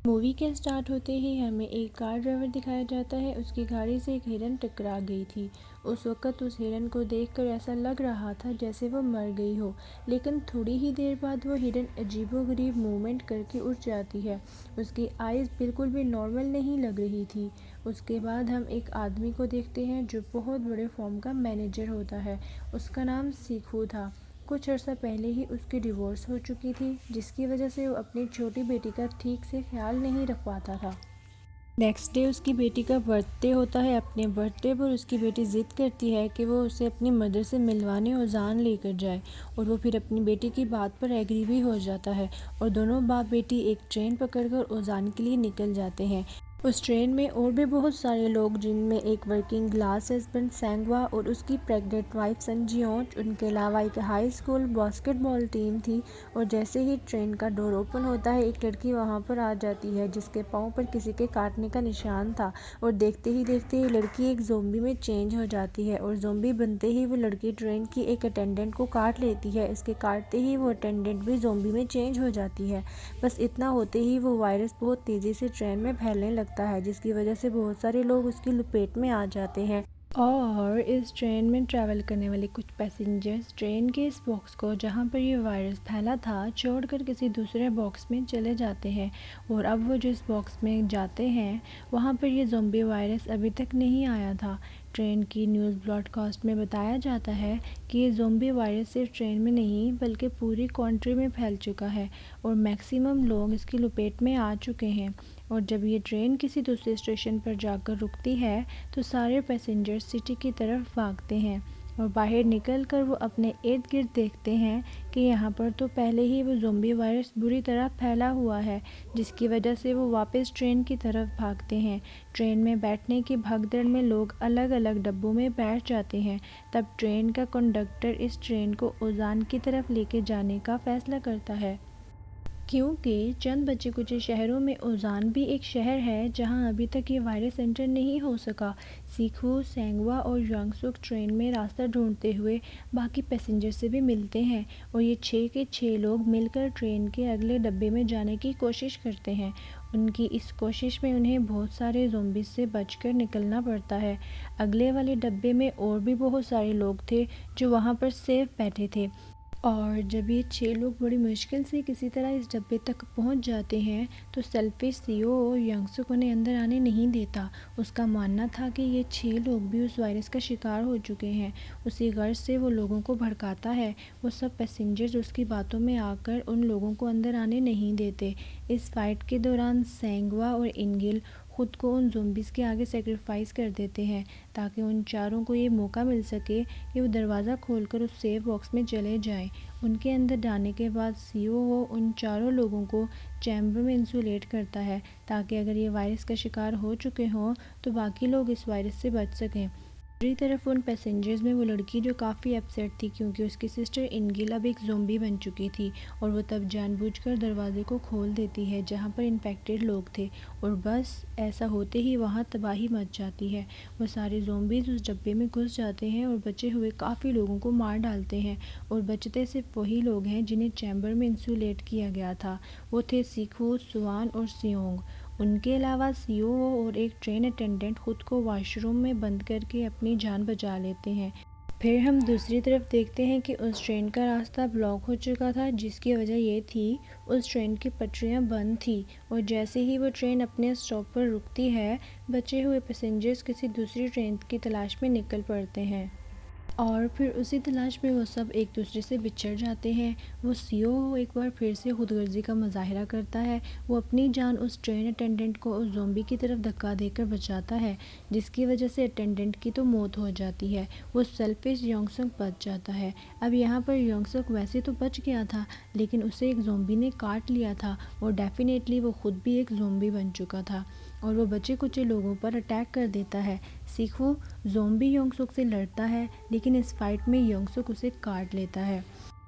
Movie के start होते ही हमें एक कार ड्राइवर दिखाया जाता है। उसकी गाड़ी से एक हिरन टकरा गई थी। उस वक़्त उस हिरन को देखकर ऐसा लग रहा था जैसे वो मर गई हो, लेकिन थोड़ी ही देर बाद वो हिरन अजीबोगरीब मूवमेंट करके उठ जाती है। उसकी आइज़ बिल्कुल भी नॉर्मल नहीं लग रही थी। उसके बाद हम एक आदमी को देखते हैं जो बहुत बड़े फॉर्म का मैनेजर होता है। उसका नाम सीखू था। कुछ अर्सा पहले ही उसकी डिवोर्स हो चुकी थी, जिसकी वजह से वो अपनी छोटी बेटी का ठीक से ख्याल नहीं रख पाता था। नेक्स्ट डे उसकी बेटी का बर्थडे होता है। अपने बर्थडे पर उसकी बेटी ज़िद करती है कि वो उसे अपनी मदर से मिलवाने ओजान लेकर जाए, और वो फिर अपनी बेटी की बात पर एग्री भी हो जाता है और दोनों बाप बेटी एक ट्रेन पकड़कर ओजान के लिए निकल जाते हैं। उस ट्रेन में और भी बहुत सारे लोग, जिनमें एक वर्किंग क्लास हस्बैंड सेंगवा और उसकी प्रेग्नेंट वाइफ संजियोंच, उनके अलावा एक हाई स्कूल बास्केटबॉल टीम थी। और जैसे ही ट्रेन का डोर ओपन होता है, एक लड़की वहां पर आ जाती है जिसके पाँव पर किसी के काटने का निशान था, और देखते ही लड़की एक ज़ोंबी में चेंज हो जाती है। और ज़ोंबी बनते ही वो लड़की ट्रेन की एक अटेंडेंट को काट लेती है। इसके काटते ही वो अटेंडेंट भी ज़ोंबी में चेंज हो जाती है। बस इतना होते ही वो वायरस बहुत तेज़ी से ट्रेन में फैलने लगता है, जिसकी वजह से बहुत सारे लोग उसकी लपेट में आ जाते हैं। और इस ट्रेन में ट्रैवल करने वाले कुछ पैसेंजर्स ट्रेन के इस बॉक्स को, जहाँ पर ये वायरस फैला था, छोड़कर किसी दूसरे बॉक्स में चले जाते हैं। और अब वो जिस बॉक्स में जाते हैं, वहाँ पर ये ज़ोंबी वायरस अभी तक नहीं आया था। ट्रेन की न्यूज़ ब्रॉडकास्ट में बताया जाता है कि ये ज़ोंबी वायरस सिर्फ ट्रेन में नहीं बल्कि पूरी कंट्री में फैल चुका है और मैक्सिमम लोग इसकी लपेट में आ चुके हैं। और जब ये ट्रेन किसी दूसरे स्टेशन पर जाकर रुकती है, तो सारे पैसेंजर्स सिटी की तरफ भागते हैं और बाहर निकलकर वो अपने इर्द गिर्द देखते हैं कि यहाँ पर तो पहले ही वो ज़ोंबी वायरस बुरी तरह फैला हुआ है, जिसकी वजह से वो वापस ट्रेन की तरफ भागते हैं। ट्रेन में बैठने की भगदड़ में लोग अलग अलग डब्बों में बैठ जाते हैं। तब ट्रेन का कंडक्टर इस ट्रेन को ओजान की तरफ लेके जाने का फैसला करता है, क्योंकि चंद बचे कुछ शहरों में ओजान भी एक शहर है जहां अभी तक ये वायरस एंटर नहीं हो सका। सीखू, सेंगवा और यांगसुक ट्रेन में रास्ता ढूंढते हुए बाकी पैसेंजर से भी मिलते हैं, और ये 6 के 6 लोग मिलकर ट्रेन के अगले डब्बे में जाने की कोशिश करते हैं। उनकी इस कोशिश में उन्हें बहुत सारे ज़ोंबीज़ से बचकर निकलना पड़ता है। अगले वाले डब्बे में और भी बहुत सारे लोग थे जो वहाँ पर सेफ बैठे थे। और जब ये 6 लोग बड़ी मुश्किल से किसी तरह इस डब्बे तक पहुंच जाते हैं, तो सेल्फिश सीईओ यांगसुक उन्हें अंदर आने नहीं देता। उसका मानना था कि ये 6 लोग भी उस वायरस का शिकार हो चुके हैं। उसी गर्ज से वो लोगों को भड़काता है। वो सब पैसेंजर्स उसकी बातों में आकर उन लोगों को अंदर आने नहीं देते। इस फाइट के दौरान सेंगवा और इनगिल खुद को उन ज़ोंबीज़ के आगे सेक्रीफाइस कर देते हैं, ताकि उन चारों को ये मौका मिल सके कि वो दरवाज़ा खोलकर उस सेफ बॉक्स में चले जाएं। उनके अंदर जाने के बाद सीईओ उन चारों लोगों को चैम्बर में इंसुलेट करता है, ताकि अगर ये वायरस का शिकार हो चुके हों तो बाकी लोग इस वायरस से बच सकें। दूसरी तरफ उन पैसेंजर्स में वो लड़की जो काफ़ी अपसेट थी, क्योंकि उसकी सिस्टर इनगिल अब एक ज़ोंबी बन चुकी थी, और वो तब जानबूझकर दरवाजे को खोल देती है जहाँ पर इन्फेक्टेड लोग थे, और बस ऐसा होते ही वहाँ तबाही मच जाती है। वो सारे ज़ोंबीज़ उस डब्बे में घुस जाते हैं और बचे हुए काफ़ी लोगों को मार डालते हैं, और बचते सिर्फ वही लोग हैं जिन्हें चैम्बर में इंसुलेट किया गया था। वो थे सीखू, सुआन और सियोंग। उनके अलावा सीईओ और एक ट्रेन अटेंडेंट खुद को वॉशरूम में बंद करके अपनी जान बचा लेते हैं। फिर हम दूसरी तरफ देखते हैं कि उस ट्रेन का रास्ता ब्लॉक हो चुका था, जिसकी वजह ये थी उस ट्रेन की पटरियां बंद थी, और जैसे ही वो ट्रेन अपने स्टॉप पर रुकती है, बचे हुए पैसेंजर्स किसी दूसरी ट्रेन की तलाश में निकल पड़ते हैं। और फिर उसी तलाश में वो सब एक दूसरे से बिछड़ जाते हैं। वो सीईओ एक बार फिर से खुदगर्जी का मुजाहिरा करता है। वो अपनी जान उस ट्रेन अटेंडेंट को उस ज़ोंबी की तरफ धक्का देकर बचाता है, जिसकी वजह से अटेंडेंट की तो मौत हो जाती है। वो सेल्फिश योंगसुक बच जाता है। अब यहाँ पर योंगसुक वैसे तो बच गया था, लेकिन उसे एक ज़ोंबी ने काट लिया था, और डेफिनेटली वो खुद भी एक ज़ोंबी बन चुका था, और वो बचे कुचे लोगों पर अटैक कर देता है। सीखू ज़ोंबी योंगसुक से लड़ता है, लेकिन इस फाइट में योंगसुक उसे काट लेता है।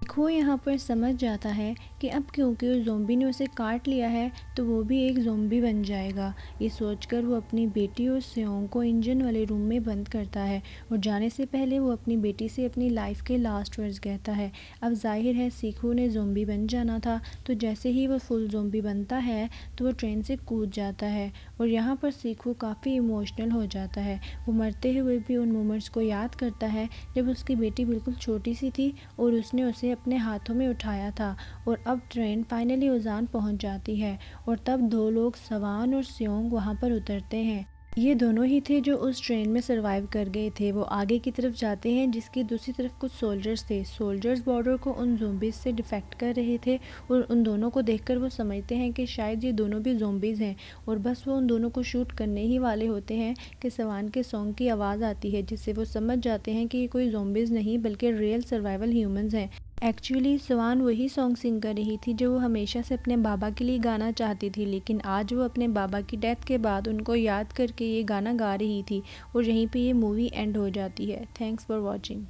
सीखो यहाँ पर समझ जाता है कि अब क्योंकि उस ज़ॉम्बी ने उसे काट लिया है तो वो भी एक ज़ॉम्बी बन जाएगा। ये सोचकर वो अपनी बेटी और सेओंग को इंजन वाले रूम में बंद करता है और जाने से पहले वो अपनी बेटी से अपनी लाइफ के लास्ट वर्ड्स कहता है। अब जाहिर है सीखो ने ज़ॉम्बी बन जाना था, तो जैसे ही वो फुल ज़ॉम्बी बनता है तो वो ट्रेन से कूद जाता है और यहाँ पर सीखो काफ़ी इमोशनल हो जाता है। वो मरते हुए भी उन मोमेंट्स को याद करता है जब उसकी बेटी बिल्कुल छोटी सी थी और उसने उसे अपने हाथों में उठाया था। और अब ट्रेन फाइनली उजान पहुंच जाती है और तब दो लोग सवान और सियोंग वहां पर उतरते हैं। ये दोनों ही थे जो उस ट्रेन में सरवाइव कर गए थे। वो आगे की तरफ जाते हैं जिसकी दूसरी तरफ कुछ सोल्जर्स थे। सोल्जर्स बॉर्डर को उन ज़ोंबीज़ से डिफेक्ट कर रहे थे और उन दोनों को देखकर वो समझते हैं कि शायद ये दोनों भी ज़ोंबीज़ हैं और बस वो उन दोनों को शूट करने ही वाले होते हैं कि सवान के सॉन्ग की आवाज़ आती है, जिससे वो समझ जाते हैं कि ये कोई ज़ोंबीज़ नहीं बल्कि रियल सर्वाइवल ह्यूमंस हैं। एक्चुअली सवान वही सॉन्ग सिंग कर रही थी जो वो हमेशा से अपने बाबा के लिए गाना चाहती थी, लेकिन आज वो अपने बाबा की डेथ के बाद उनको याद करके ये गाना गा रही थी। और यहीं पे ये मूवी एंड हो जाती है। Thanks for watching.